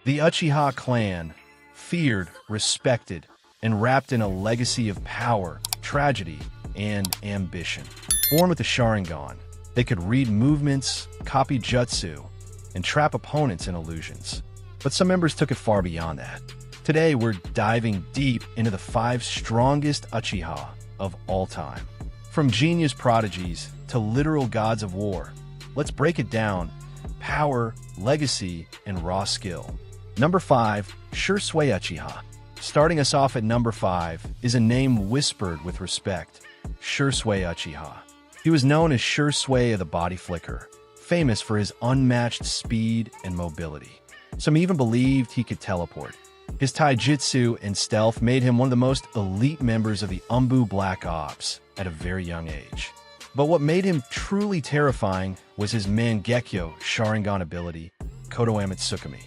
The Uchiha clan, feared, respected, and wrapped in a legacy of power, tragedy, and ambition. Born with the Sharingan, they could read movements, copy jutsu, and trap opponents in illusions. But some members took it far beyond that. Today, we're diving deep into the 5 strongest Uchiha of all time. From genius prodigies to literal gods of war, let's break it down: power, legacy, and raw skill. Number 5, Shursui Uchiha. Starting us off at number 5 is a name whispered with respect: Shursui Uchiha. He was known as Shursui of the Body Flicker, famous for his unmatched speed and mobility. Some even believed he could teleport. His taijutsu and stealth made him one of the most elite members of the Umbu Black Ops at a very young age. But what made him truly terrifying was his Mangekyo Sharingan ability, Kodoame Tsukumi.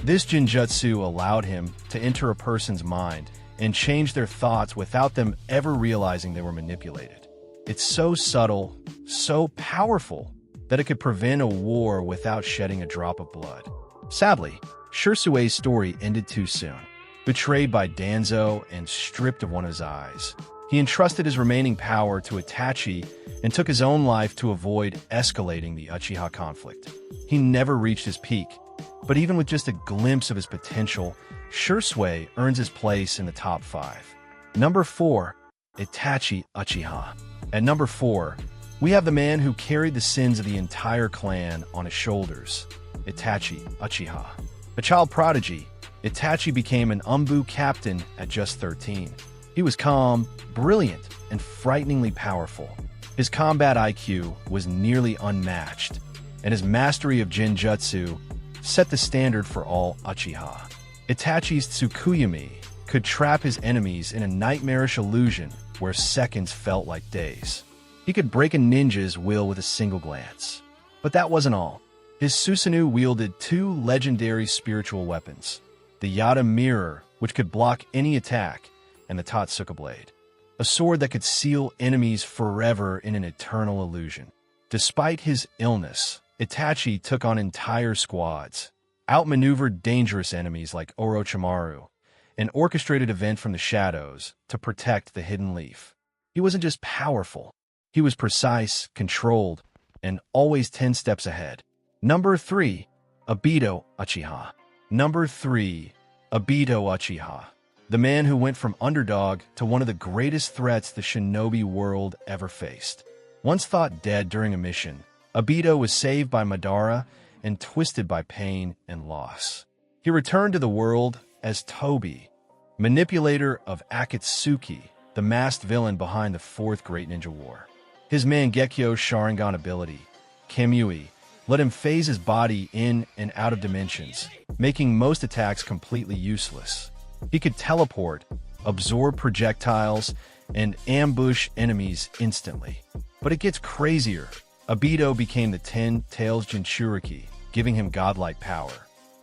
This Jinjutsu allowed him to enter a person's mind and change their thoughts without them ever realizing they were manipulated. It's so subtle, so powerful, that it could prevent a war without shedding a drop of blood. Sadly, Shursui's story ended too soon. Betrayed by Danzo and stripped of one of his eyes, he entrusted his remaining power to Itachi and took his own life to avoid escalating the Uchiha conflict. He never reached his peak, but even with just a glimpse of his potential, Shursui earns his place in the top 5. Number 4, Itachi Uchiha. At number 4, we have the man who carried the sins of the entire clan on his shoulders, Itachi Uchiha. A child prodigy, Itachi became an Umbu captain at just 13. He was calm, brilliant, and frighteningly powerful. His combat IQ was nearly unmatched, and his mastery of Jinjutsu set the standard for all Uchiha. Itachi's Tsukuyomi could trap his enemies in a nightmarish illusion where seconds felt like days. He could break a ninja's will with a single glance. But that wasn't all. His Susanoo wielded 2 legendary spiritual weapons: the Yada Mirror, which could block any attack, and the Totsuka Blade, a sword that could seal enemies forever in an eternal illusion. Despite his illness, Itachi took on entire squads, outmaneuvered dangerous enemies like Orochimaru, and orchestrated events from the shadows to protect the Hidden Leaf. He wasn't just powerful, he was precise, controlled, and always 10 steps ahead. Number 3, Obito Uchiha. Number 3, Obito Uchiha. The man who went from underdog to one of the greatest threats the shinobi world ever faced. Once thought dead during a mission, Obito was saved by Madara and twisted by pain and loss. He returned to the world as Tobi, manipulator of Akatsuki, the masked villain behind the 4th Great Ninja War. His Mangekyo Sharingan ability, Kamui, let him phase his body in and out of dimensions, making most attacks completely useless. He could teleport, absorb projectiles, and ambush enemies instantly. But it gets crazier. Obito became the 10 Tails Jinchuriki, giving him godlike power.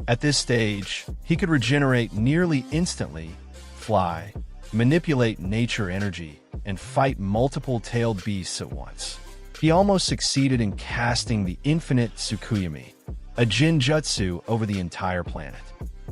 At this stage, he could regenerate nearly instantly, fly, manipulate nature energy, and fight multiple tailed beasts at once. He almost succeeded in casting the infinite Tsukuyomi, a Jinjutsu, over the entire planet.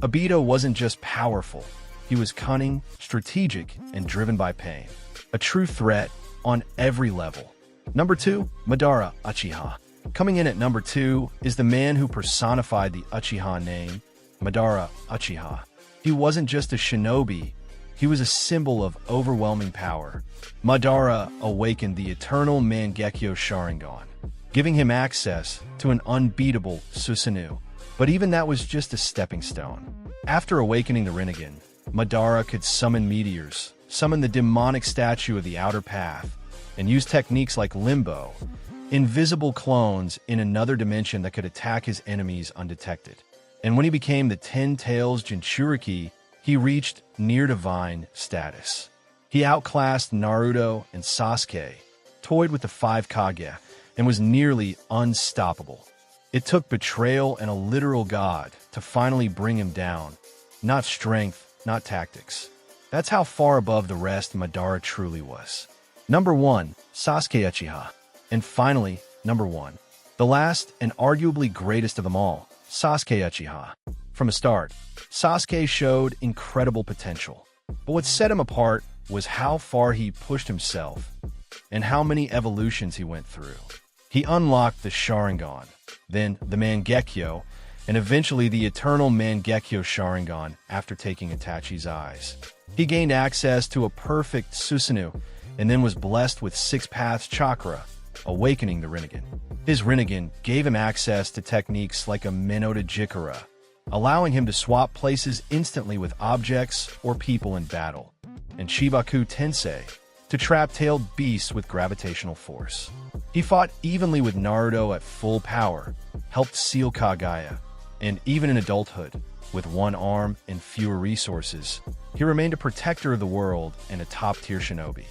Obito wasn't just powerful, he was cunning, strategic, and driven by pain. A true threat on every level. Number 2, Madara Uchiha. Coming in at number 2 is the man who personified the Uchiha name, Madara Uchiha. He wasn't just a shinobi, he was a symbol of overwhelming power. Madara awakened the eternal Mangekyo Sharingan, giving him access to an unbeatable Susanoo. But even that was just a stepping stone. After awakening the Rinnegan, Madara could summon meteors, summon the demonic statue of the Outer Path, and use techniques like limbo, invisible clones in another dimension that could attack his enemies undetected. And when he became the 10 Tails Jinchuriki, he reached near-divine status. He outclassed Naruto and Sasuke, toyed with the 5 Kage, and was nearly unstoppable. It took betrayal and a literal god to finally bring him down. Not strength, not tactics. That's how far above the rest Madara truly was. Number 1, Sasuke Uchiha. And finally, number 1, the last and arguably greatest of them all, Sasuke Uchiha. From the start, Sasuke showed incredible potential. But what set him apart was how far he pushed himself and how many evolutions he went through. He unlocked the Sharingan, then the Mangekyo, and eventually the eternal Mangekyo Sharingan after taking Itachi's eyes. He gained access to a perfect Susanoo and then was blessed with Six Paths Chakra, awakening the Rinnegan. His Rinnegan gave him access to techniques like a Minota Jikara, allowing him to swap places instantly with objects or people in battle, and Shibaku Tensei to trap tailed beasts with gravitational force. He fought evenly with Naruto at full power, helped seal Kagaya, and even in adulthood, with one arm and fewer resources, he remained a protector of the world and a top-tier shinobi.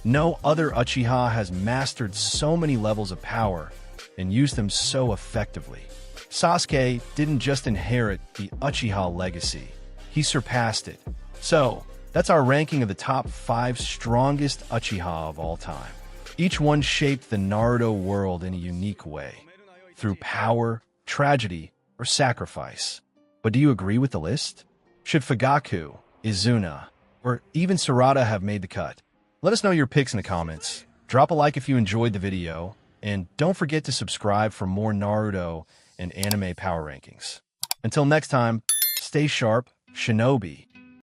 No other Uchiha has mastered so many levels of power and used them so effectively. Sasuke didn't just inherit the Uchiha legacy, he surpassed it. So, that's our ranking of the top 5 strongest Uchiha of all time. Each one shaped the Naruto world in a unique way, through power, tragedy, or sacrifice. But do you agree with the list? Should Fugaku, Izuna, or even Sarada have made the cut? Let us know your picks in the comments. Drop a like if you enjoyed the video, and don't forget to subscribe for more Naruto and anime power rankings. Until next time, stay sharp, Shinobi.